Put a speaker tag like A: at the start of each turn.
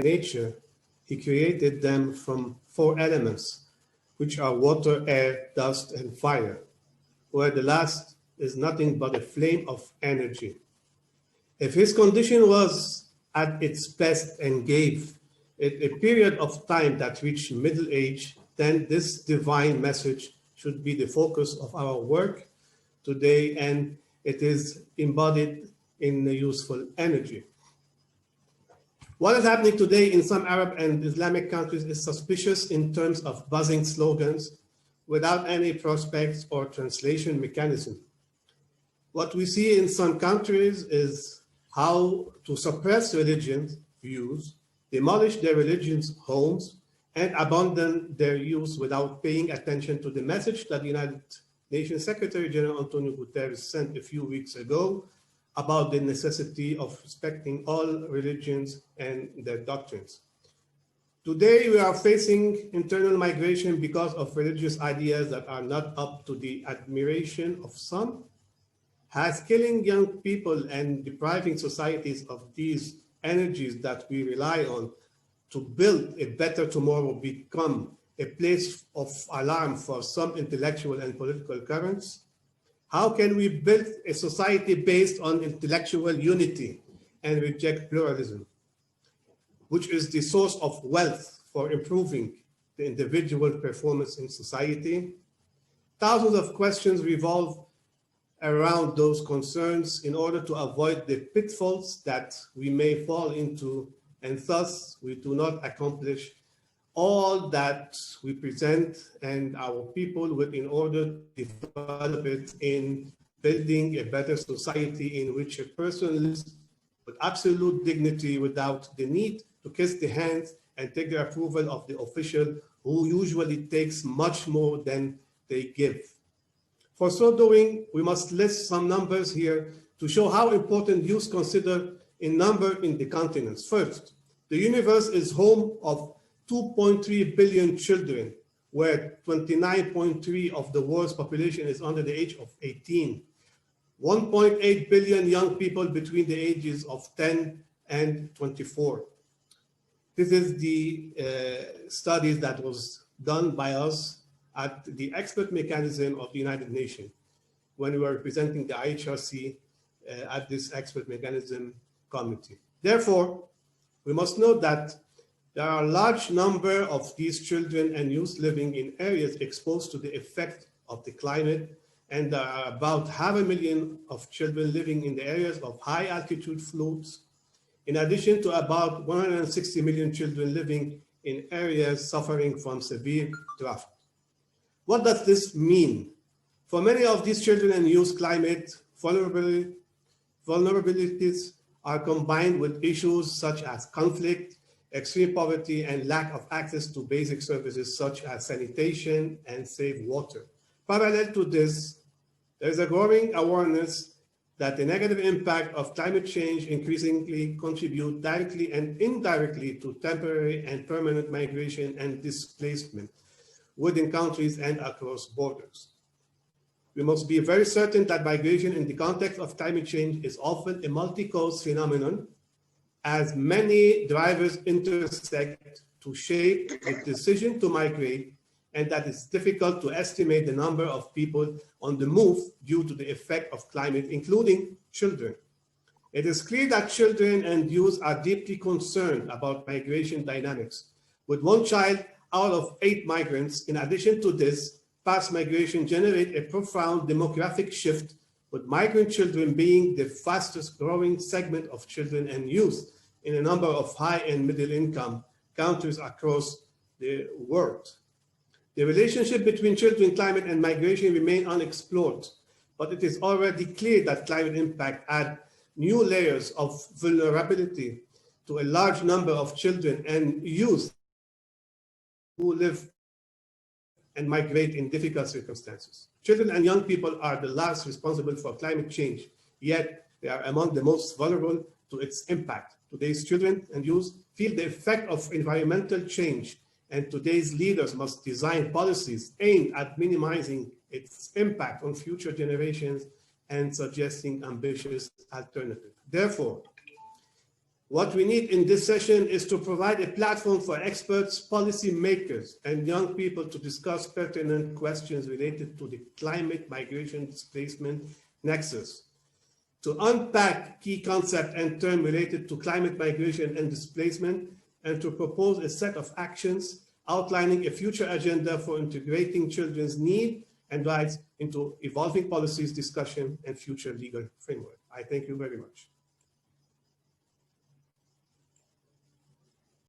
A: nature, he created them from 4 elements, which are water, air, dust, and fire, where the last is nothing but a flame of energy. If his condition was at its best and gave it a period of time that reached middle age, then this divine message should be the focus of our work today, and it is embodied in the useful energy. What is happening today in some Arab and Islamic countries is suspicious in terms of buzzing slogans without any prospects or translation mechanism. What we see in some countries is how to suppress religion views, demolish their religion's homes, and abandon their use without paying attention to the message that the United Nations Secretary General Antonio Guterres sent a few weeks ago about the necessity of respecting all religions and their doctrines. Today, we are facing internal migration because of religious ideas that are not up to the admiration of some, has killing young people and depriving societies of these energies that we rely on to build a better tomorrow become a place of alarm for some intellectual and political currents. How can we build a society based on intellectual unity and reject pluralism, which is the source of wealth for improving the individual performance in society? Thousands of questions revolve around those concerns in order to avoid the pitfalls that we may fall into, and thus we do not accomplish all that we present and our people with in order to develop it in building a better society in which a person lives with absolute dignity without the need to kiss the hands and take the approval of the official who usually takes much more than they give. For so doing, we must list some numbers here to show how important youth consider in number in the continents. First, the universe is home of 2.3 billion children, where 29.3% of the world's population is under the age of 18. 1.8 billion young people between the ages of 10 and 24. This is the study that was done by us at the expert mechanism of the United Nations when we were representing the IHRC at this expert mechanism committee. Therefore, we must note that there are a large number of these children and youth living in areas exposed to the effect of the climate, and there are about 500,000 of children living in the areas of high altitude floods, in addition to about 160 million children living in areas suffering from severe drought. What does this mean? For many of these children and youth, climate vulnerabilities are combined with issues such as conflict, extreme poverty, and lack of access to basic services such as sanitation and safe water. Parallel to this, there is a growing awareness that the negative impact of climate change increasingly contribute directly and indirectly to temporary and permanent migration and displacement within countries and across borders. We must be very certain that migration in the context of climate change is often a multi-cause phenomenon, as many drivers intersect to shape the decision to migrate, and that it's difficult to estimate the number of people on the move due to the effect of climate, including children. It is clear that children and youth are deeply concerned about migration dynamics. With 1 child out of 8 migrants, in addition to this, past migration generate a profound demographic shift, with migrant children being the fastest growing segment of children and youth in a number of high and middle income countries across the world. The relationship between children, climate, and migration remain unexplored, but it is already clear that climate impact add new layers of vulnerability to a large number of children and youth who live and migrate in difficult circumstances. Children and young people are the last responsible for climate change, yet they are among the most vulnerable to its impact. Today's children and youth feel the effect of environmental change, and today's leaders must design policies aimed at minimizing its impact on future generations and suggesting ambitious alternatives. Therefore, What we need in this session is to provide a platform for experts, policy makers, and young people to discuss pertinent questions related to the climate migration displacement nexus, to unpack key concepts and terms related to climate migration and displacement, and to propose a set of actions outlining a future agenda for integrating children's needs and rights into evolving policies, discussion, and future legal framework. I thank you very much.